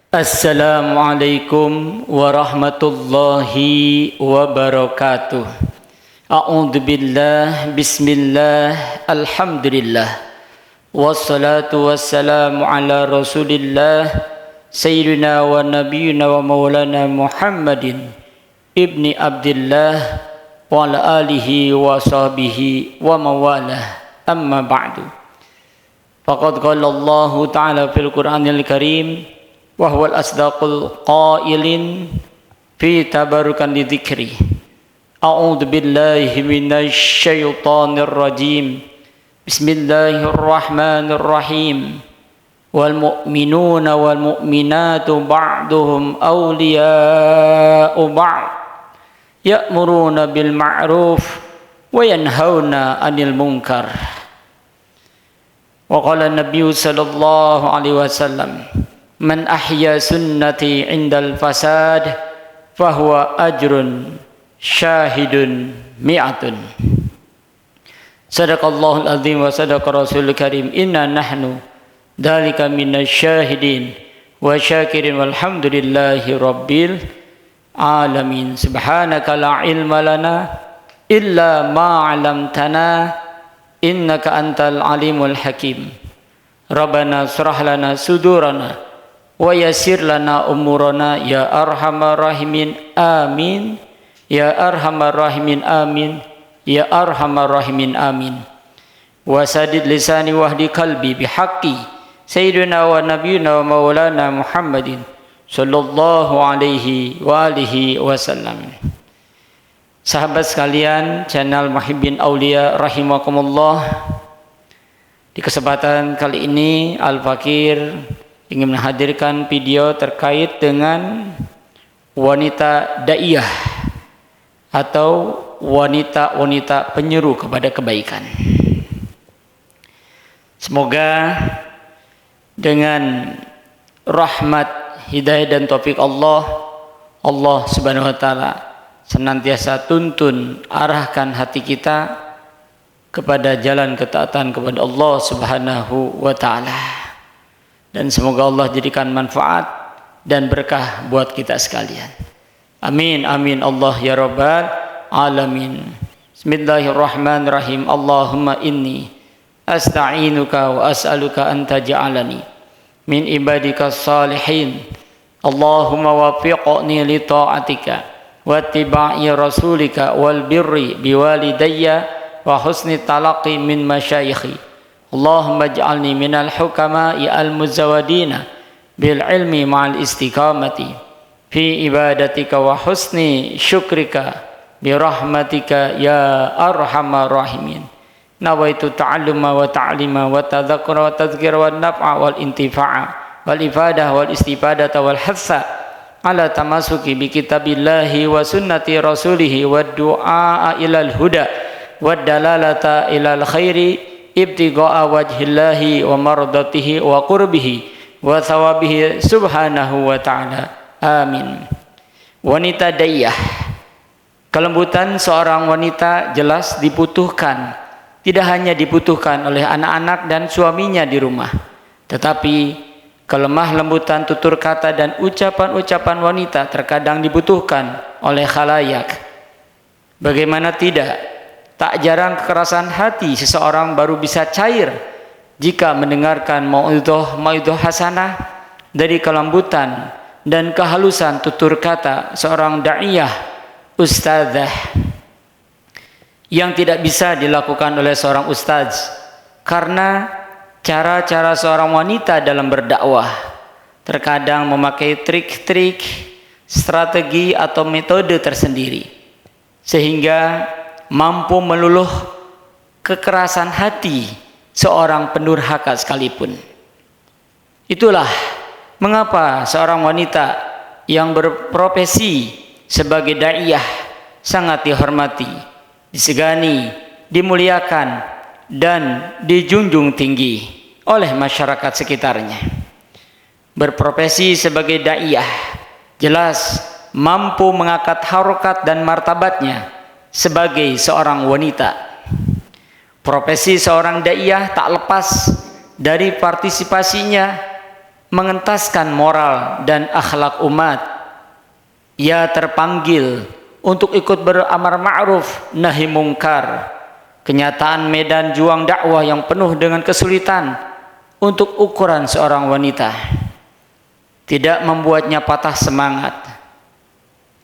Assalamualaikum warahmatullahi wabarakatuh. A'udzu billah, bismillah, alhamdulillah. Wassalatu wassalamu ala Rasulillah sayyidina wa nabiyyina wa maulana Muhammadin ibni Abdullah wa ala alihi wa sahbihi wa mawalah. Amma ba'du. Faqad qala Allah ta'ala fil Qur'anil Karim wa huwal asdaqul qailin fi tabarukan lidzikri. A'udzu billahi minasy syaithanir rajim. Bismillahirrahmanirrahim. Wal mu'minuna wal mu'minatu ba'duhum awliya'u ba'd. Ya'muruna bil ma'ruf wa yanhauna 'anil munkar. Wa qala an-nabiy sallallahu alaihi wasallam, man ahya sunnati indal fasad fahuwa ajrun syahidun mi'atun. Sadaqallahul azim wa sadaqa rasulul karim. Inna nahnu dalika minasy syahidin wa syakirin walhamdulillahi rabbil alamin. Subhanaka la ilma lana illa ma 'allamtana innaka antal alimul hakim. Rabbana shrah lana sudurana wa yassir lana umurana ya arhamar rahimin amin ya arhamar rahimin amin ya arhamar rahimin amin. Wasadid lisani wahdi qalbi bihaqqi sayyidina wa nabiyyina wa maulana Muhammadin sallallahu alaihi wa alihi wasallam. Sahabat sekalian, channel Muhibbin Aulia rahimakumullah. Di kesempatan kali ini Al-Fakir ingin menghadirkan video terkait dengan wanita daiyah atau wanita-wanita penyeru kepada kebaikan. Semoga dengan rahmat, hidayah dan taufik Allah Subhanahu wa taala senantiasa tuntun arahkan hati kita kepada jalan ketaatan kepada Allah Subhanahu wa taala. Dan semoga Allah jadikan manfaat dan berkah buat kita sekalian. Amin amin Allah ya rabbal alamin. Bismillahirrahmanirrahim. Allahumma inni asta'inuka wa as'aluka an taj'alani min ibadikas salihin. Allahumma waffiqni li ta'atika wa ittiba'i rasulika wal birri biwalidayya wa husni talaqi min masyayikhi. Allahumma ij'alni minal hukama'i al-muzawadina bil ilmi ma'al istiqamati fi ibadatika wa husni syukrika bi rahmatika ya arhamar rahimin. Nawaitu ta'alluma wa ta'lima wa tadhakkura wa tadhkira wa naf'a wal intifa'a wal ifadah wal istifadata wal hatsa ala tamasuki bi kitabillahi wa sunnati rasulihi wa du'a ilal huda wa dalalata ilal khairi ibtigha'a wajhillahi wa mardatihi wa qurbihi wa thawabihi subhanahu wa ta'ala. Amin. Wanita daiyah, kelembutan seorang wanita jelas dibutuhkan. Tidak hanya dibutuhkan oleh anak-anak dan suaminya di rumah, tetapi kelemah lembutan tutur kata dan ucapan-ucapan wanita terkadang dibutuhkan oleh khalayak. Bagaimana tidak? Tak jarang kekerasan hati seseorang baru bisa cair jika mendengarkan mau'idhah hasanah dari kelembutan dan kehalusan tutur kata seorang da'iyah, ustadzah, yang tidak bisa dilakukan oleh seorang ustadz karena cara-cara seorang wanita dalam berdakwah terkadang memakai trik-trik, strategi atau metode tersendiri sehingga mampu meluluh kekerasan hati seorang pendurhaka sekalipun. Itulah mengapa seorang wanita yang berprofesi sebagai daiyah sangat dihormati, disegani, dimuliakan dan dijunjung tinggi oleh masyarakat sekitarnya. Berprofesi sebagai daiyah jelas mampu mengangkat harokat dan martabatnya sebagai seorang wanita. Profesi seorang daiyah tak lepas dari partisipasinya mengentaskan moral dan akhlak umat. Ia terpanggil untuk ikut beramar ma'ruf nahi mungkar. Kenyataan medan juang dakwah yang penuh dengan kesulitan untuk ukuran seorang wanita tidak membuatnya patah semangat.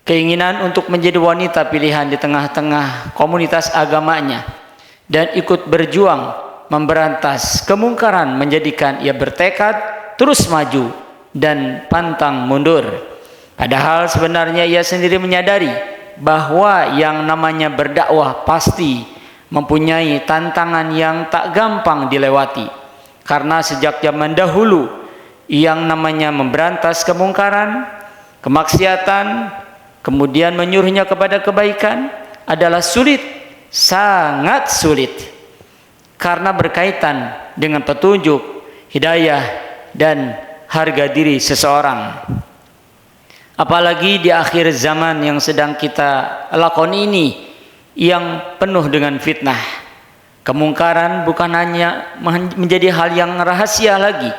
Keinginan untuk menjadi wanita pilihan di tengah-tengah komunitas agamanya dan ikut berjuang memberantas kemungkaran menjadikan ia bertekad terus maju dan pantang mundur. Padahal sebenarnya ia sendiri menyadari bahwa yang namanya berdakwah pasti mempunyai tantangan yang tak gampang dilewati. Karena sejak zaman dahulu yang namanya memberantas kemungkaran, kemaksiatan, kemudian menyuruhnya kepada kebaikan adalah sulit, sangat sulit. Karena berkaitan dengan petunjuk, hidayah, dan harga diri seseorang. Apalagi di akhir zaman yang sedang kita lakoni ini yang penuh dengan fitnah. Kemungkaran bukan hanya menjadi hal yang rahasia lagi.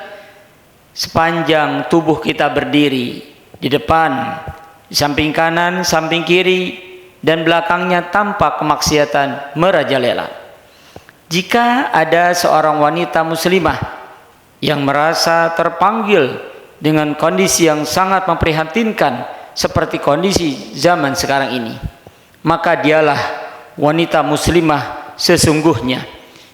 Sepanjang tubuh kita berdiri, di depan, di samping kanan, samping kiri, dan belakangnya tampak kemaksiatan merajalela. Jika ada seorang wanita muslimah yang merasa terpanggil dengan kondisi yang sangat memprihatinkan seperti kondisi zaman sekarang ini, maka dialah wanita muslimah sesungguhnya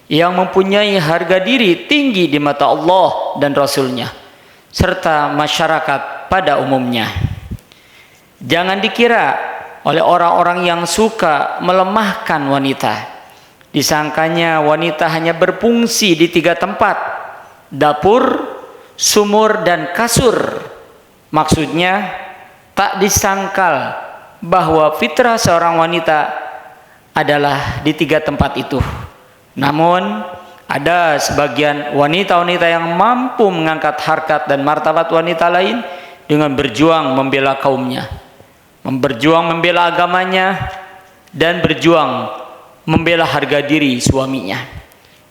yang mempunyai harga diri tinggi di mata Allah dan Rasul-Nya serta masyarakat pada umumnya. Jangan dikira oleh orang-orang yang suka melemahkan wanita, disangkanya wanita hanya berfungsi di 3 tempat: dapur, sumur, dan kasur. Maksudnya tak disangkal bahwa fitrah seorang wanita adalah di 3 tempat itu. Namun ada sebagian wanita-wanita yang mampu mengangkat harkat dan martabat wanita lain dengan berjuang membela kaumnya, berjuang membela agamanya, dan berjuang membela harga diri suaminya.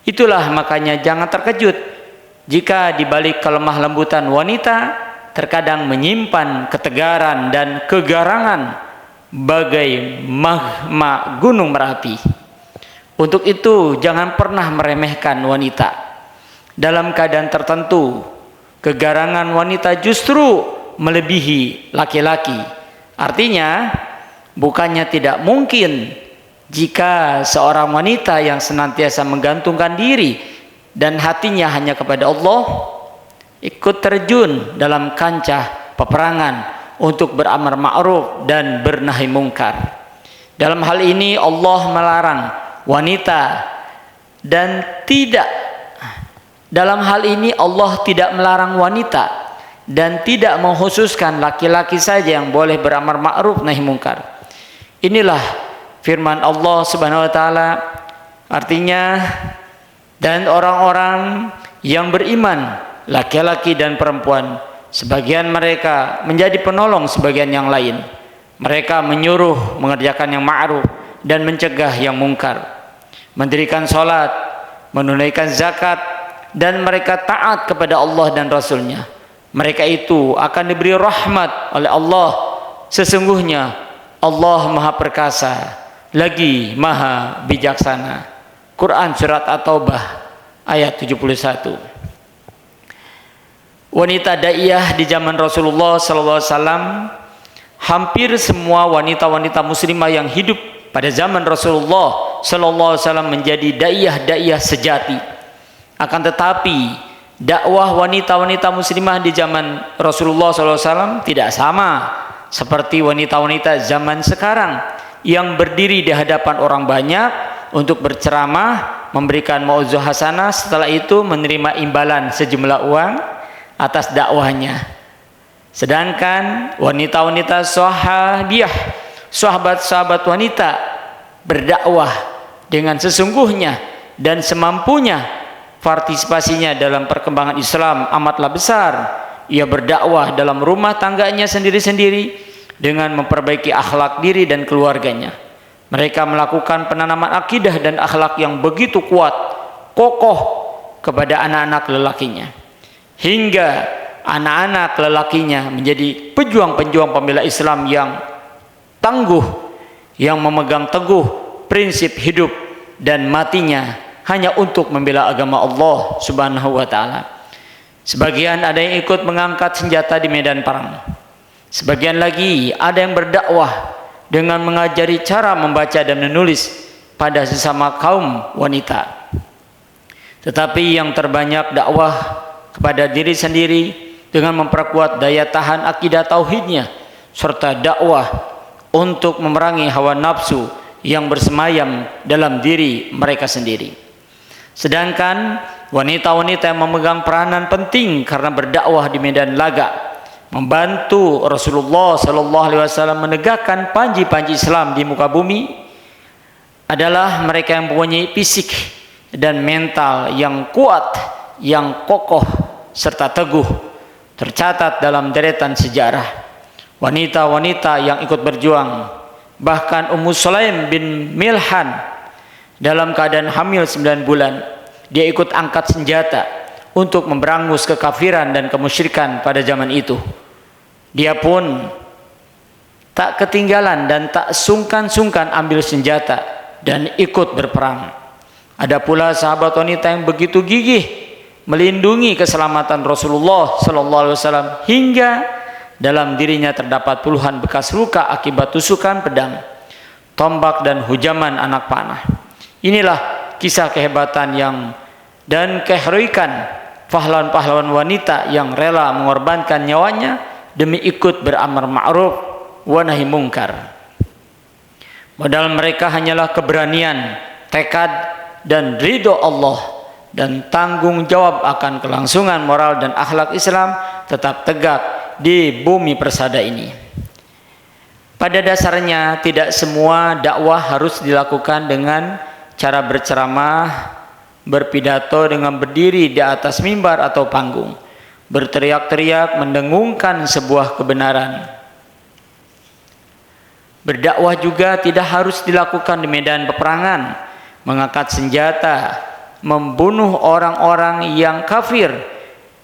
Itulah makanya jangan terkejut jika di balik kelemah lembutan wanita terkadang menyimpan ketegaran dan kegarangan bagai magma gunung Merapi. Untuk itu jangan pernah meremehkan wanita. Dalam keadaan tertentu, kegarangan wanita justru melebihi laki-laki. Artinya, bukannya tidak mungkin jika seorang wanita yang senantiasa menggantungkan diri dan hatinya hanya kepada Allah ikut terjun dalam kancah peperangan untuk beramar ma'ruf dan bernahi mungkar. Dalam hal ini Allah melarang wanita dan tidak melarang wanita dan tidak mengkhususkan laki-laki saja yang boleh beramar ma'ruf nahi mungkar. Inilah firman Allah Subhanahu wa taala, artinya dan orang-orang yang beriman laki-laki dan perempuan sebagian mereka menjadi penolong sebagian yang lain. Mereka menyuruh mengerjakan yang ma'ruf dan mencegah yang mungkar, mendirikan salat, menunaikan zakat, dan mereka taat kepada Allah dan Rasul-Nya. Mereka itu akan diberi rahmat oleh Allah. Sesungguhnya Allah Maha Perkasa lagi Maha Bijaksana. Quran Surat At-Taubah ayat 71. Wanita daiyah di zaman Rasulullah SAW, hampir semua wanita-wanita muslimah yang hidup pada zaman Rasulullah SAW menjadi daiyah sejati. Akan tetapi dakwah wanita-wanita muslimah di zaman Rasulullah SAW tidak sama seperti wanita-wanita zaman sekarang yang berdiri di hadapan orang banyak untuk berceramah, memberikan mau'izah hasanah, setelah itu menerima imbalan sejumlah uang atas dakwahnya. Sedangkan wanita-wanita sahabiyah, sahabat-sahabat wanita, berdakwah dengan sesungguhnya dan semampunya. Partisipasinya dalam perkembangan Islam amatlah besar. Ia berdakwah dalam rumah tangganya sendiri-sendiri dengan memperbaiki akhlak diri dan keluarganya. Mereka melakukan penanaman akidah dan akhlak yang begitu kuat, kokoh kepada anak-anak lelakinya. Hingga anak-anak lelakinya menjadi pejuang-pejuang pembela Islam yang tangguh, yang memegang teguh prinsip hidup dan matinya hanya untuk membela agama Allah Subhanahu wa taala. Sebagian ada yang ikut mengangkat senjata di medan perang. Sebagian lagi ada yang berdakwah dengan mengajari cara membaca dan menulis pada sesama kaum wanita. Tetapi yang terbanyak dakwah kepada diri sendiri dengan memperkuat daya tahan akidah tauhidnya, serta dakwah untuk memerangi hawa nafsu yang bersemayam dalam diri mereka sendiri. Sedangkan wanita-wanita yang memegang peranan penting karena berdakwah di medan laga, membantu Rasulullah sallallahu alaihi wasallam menegakkan panji-panji Islam di muka bumi, adalah mereka yang mempunyai fisik dan mental yang kuat, yang kokoh serta teguh. Tercatat dalam deretan sejarah wanita-wanita yang ikut berjuang. Bahkan Ummu Sulaim bin Milhan dalam keadaan hamil 9 bulan, dia ikut angkat senjata untuk memberangus kekafiran dan kemusyrikan pada zaman itu. Dia pun tak ketinggalan dan tak sungkan-sungkan ambil senjata dan ikut berperang. Ada pula sahabat wanita yang begitu gigih melindungi keselamatan Rasulullah sallallahu alaihi wasallam hingga dalam dirinya terdapat puluhan bekas luka akibat tusukan pedang, tombak dan hujaman anak panah. Inilah kisah kehebatan dan keheroikan pahlawan-pahlawan wanita yang rela mengorbankan nyawanya demi ikut beramar ma'ruf wa nahi mungkar. Modal mereka hanyalah keberanian, tekad dan ridho Allah, dan tanggung jawab akan kelangsungan moral dan akhlak Islam tetap tegak di bumi persada ini. Pada dasarnya tidak semua dakwah harus dilakukan dengan cara berceramah, berpidato dengan berdiri di atas mimbar atau panggung, berteriak-teriak mendengungkan sebuah kebenaran. Berdakwah juga tidak harus dilakukan di medan peperangan, mengangkat senjata, membunuh orang-orang yang kafir,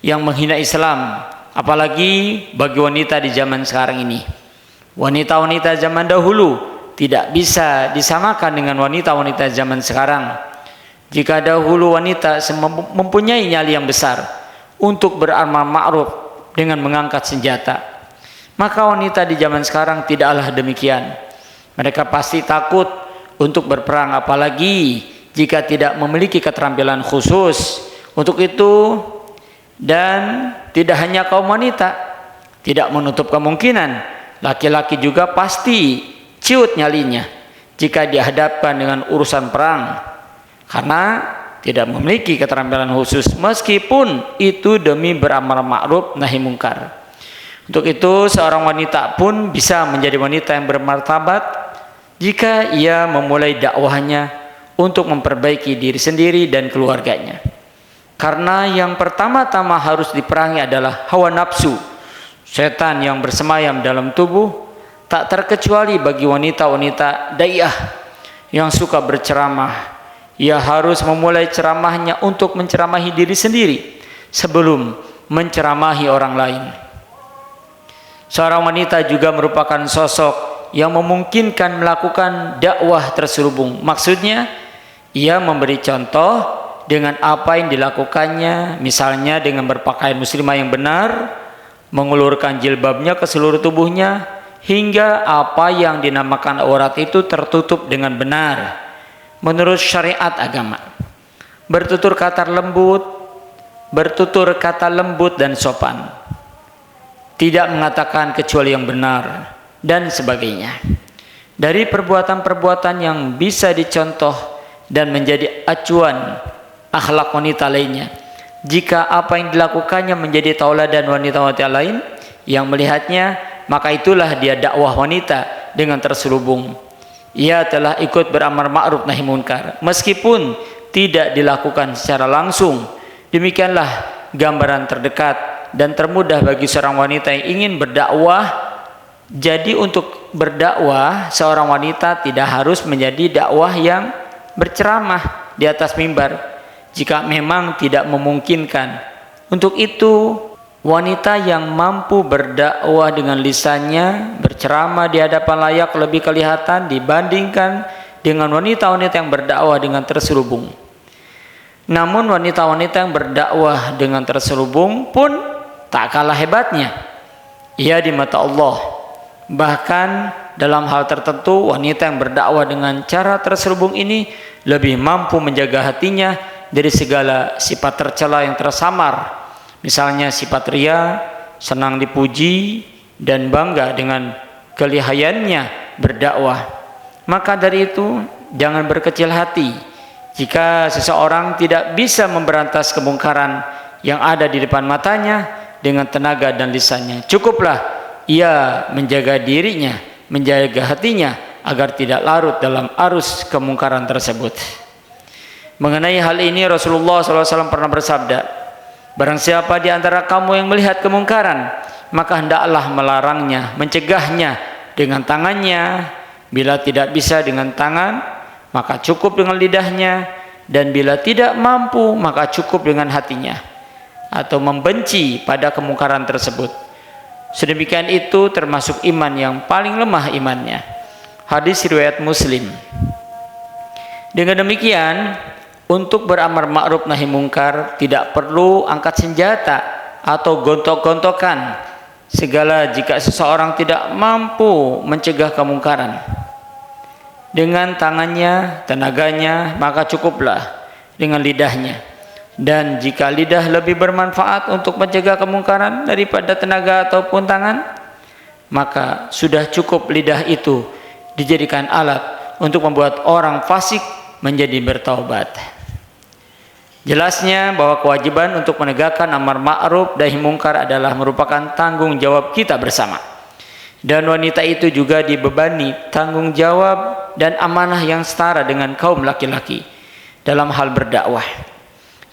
yang menghina Islam, apalagi bagi wanita di zaman sekarang ini. Wanita-wanita zaman dahulu tidak bisa disamakan dengan wanita-wanita zaman sekarang. Jika dahulu wanita mempunyai nyali yang besar untuk beramar ma'ruf dengan mengangkat senjata, maka wanita di zaman sekarang tidaklah demikian. Mereka pasti takut untuk berperang, apalagi jika tidak memiliki keterampilan khusus untuk itu. Dan tidak hanya kaum wanita, tidak menutup kemungkinan laki-laki juga pasti ciut nyalinya jika dihadapkan dengan urusan perang, karena tidak memiliki keterampilan khusus, meskipun itu demi beramar ma'ruf nahi mungkar. Untuk itu seorang wanita pun bisa menjadi wanita yang bermartabat jika ia memulai dakwahnya untuk memperbaiki diri sendiri dan keluarganya. Karena yang pertama-tama harus diperangi adalah hawa nafsu, setan yang bersemayam dalam tubuh, tak terkecuali bagi wanita-wanita daiyah yang suka berceramah. Ia harus memulai ceramahnya untuk menceramahi diri sendiri sebelum menceramahi orang lain. Seorang wanita juga merupakan sosok yang memungkinkan melakukan dakwah terselubung. Maksudnya, ia memberi contoh dengan apa yang dilakukannya, misalnya dengan berpakaian muslimah yang benar, mengulurkan jilbabnya ke seluruh tubuhnya, hingga apa yang dinamakan aurat itu tertutup dengan benar menurut syariat agama. Bertutur kata lembut dan sopan, tidak mengatakan kecuali yang benar, dan sebagainya. Dari perbuatan-perbuatan yang bisa dicontoh dan menjadi acuan akhlak wanita lainnya, jika apa yang dilakukannya menjadi tauladan wanita-wanita lain yang melihatnya, maka itulah dia dakwah wanita dengan terselubung. Ia telah ikut beramar ma'ruf nahi munkar meskipun tidak dilakukan secara langsung. Demikianlah gambaran terdekat dan termudah bagi seorang wanita yang ingin berdakwah. Jadi untuk berdakwah, seorang wanita tidak harus menjadi dakwah yang berceramah di atas mimbar. Jika memang tidak memungkinkan untuk itu, wanita yang mampu berdakwah dengan lisannya, berceramah di hadapan layak lebih kelihatan dibandingkan dengan wanita-wanita yang berdakwah dengan terselubung. Namun wanita-wanita yang berdakwah dengan terselubung pun tak kalah hebatnya. Ia di mata Allah. Bahkan dalam hal tertentu wanita yang berdakwah dengan cara terselubung ini lebih mampu menjaga hatinya dari segala sifat tercela yang tersamar. Misalnya sifat ria, senang dipuji, dan bangga dengan kelihayannya berdakwah. Maka dari itu jangan berkecil hati jika seseorang tidak bisa memberantas kemungkaran yang ada di depan matanya dengan tenaga dan lisannya. Cukuplah ia menjaga dirinya, menjaga hatinya agar tidak larut dalam arus kemungkaran tersebut. Mengenai hal ini Rasulullah SAW pernah bersabda, barang siapa di antara kamu yang melihat kemungkaran, maka hendaklah melarangnya, mencegahnya dengan tangannya. Bila tidak bisa dengan tangan, maka cukup dengan lidahnya, dan bila tidak mampu, maka cukup dengan hatinya, atau membenci pada kemungkaran tersebut. Sedemikian itu termasuk iman yang paling lemah imannya. Hadis riwayat Muslim. Dengan demikian, untuk beramar ma'ruf nahi mungkar tidak perlu angkat senjata atau gontok-gontokan. Segala jika seseorang tidak mampu mencegah kemungkaran dengan tangannya, tenaganya, maka cukuplah dengan lidahnya. Dan jika lidah lebih bermanfaat untuk mencegah kemungkaran daripada tenaga ataupun tangan, maka sudah cukup lidah itu dijadikan alat untuk membuat orang fasik menjadi bertaubat. Jelasnya bahwa kewajiban untuk menegakkan amar ma'ruf nahi mungkar adalah merupakan tanggung jawab kita bersama. Dan wanita itu juga dibebani tanggung jawab dan amanah yang setara dengan kaum laki-laki dalam hal berdakwah.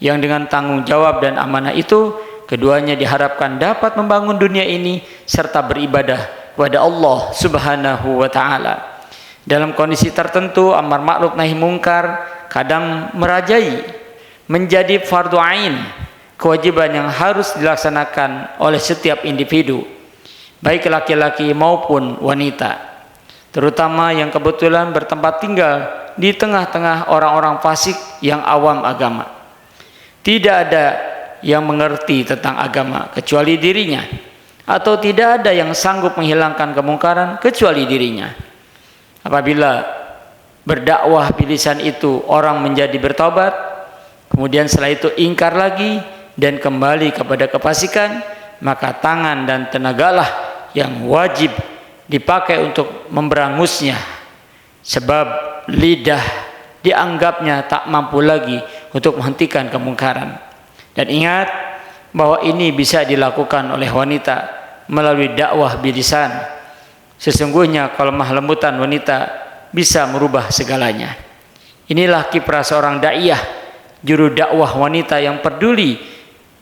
Yang dengan tanggung jawab dan amanah itu, keduanya diharapkan dapat membangun dunia ini serta beribadah kepada Allah Subhanahu wa taala. Dalam kondisi tertentu amar ma'ruf nahi mungkar kadang merajai, menjadi fardu ain, kewajiban yang harus dilaksanakan oleh setiap individu, baik laki-laki maupun wanita, terutama yang kebetulan bertempat tinggal di tengah-tengah orang-orang fasik yang awam agama. Tidak ada yang mengerti tentang agama kecuali dirinya, atau tidak ada yang sanggup menghilangkan kemungkaran kecuali dirinya. Apabila berdakwah bilisan itu orang menjadi bertobat, kemudian setelah itu ingkar lagi dan kembali kepada kefasikan, maka tangan dan tenagalah yang wajib dipakai untuk memberangusnya, sebab lidah dianggapnya tak mampu lagi untuk menghentikan kemungkaran. Dan ingat bahwa ini bisa dilakukan oleh wanita melalui dakwah bilisan. Sesungguhnya kelemah lembutan wanita bisa merubah segalanya. Inilah kiprah seorang daiyah, juru dakwah wanita yang peduli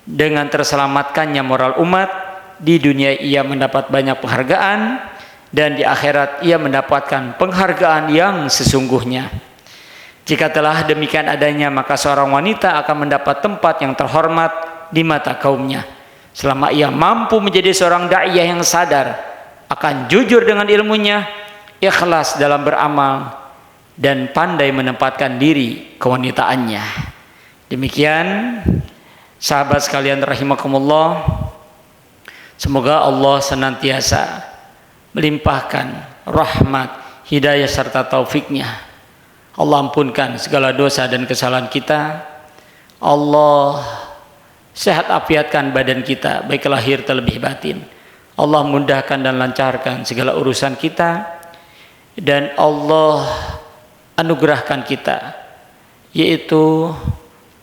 dengan terselamatkannya moral umat. Di dunia ia mendapat banyak penghargaan, dan di akhirat ia mendapatkan penghargaan yang sesungguhnya. Jika telah demikian adanya, maka seorang wanita akan mendapat tempat yang terhormat di mata kaumnya, selama ia mampu menjadi seorang daiyah yang sadar, akan jujur dengan ilmunya, ikhlas dalam beramal, dan pandai menempatkan diri kewanitaannya. Demikian sahabat sekalian rahimakumullah, semoga Allah senantiasa melimpahkan rahmat, hidayah serta taufiknya. Allah ampunkan segala dosa dan kesalahan kita. Allah sehat afiatkan badan kita, baik lahir terlebih batin. Allah mudahkan dan lancarkan segala urusan kita, dan Allah anugerahkan kita, yaitu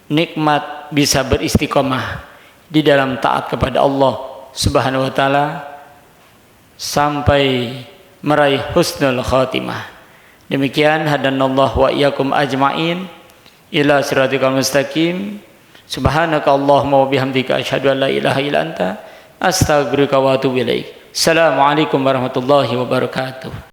nikmat bisa beristiqomah di dalam taat kepada Allah Subhanahu wa taala sampai meraih husnul khatimah. Demikian hadanallahu wa iyyakum ajmain ila siratikal mustaqim. Subhanaka Allahumma wa bihamdika asyhadu an la ilaha illa anta astaghfiruka wa atubu ilaik. Assalamualaikum warahmatullahi wabarakatuh.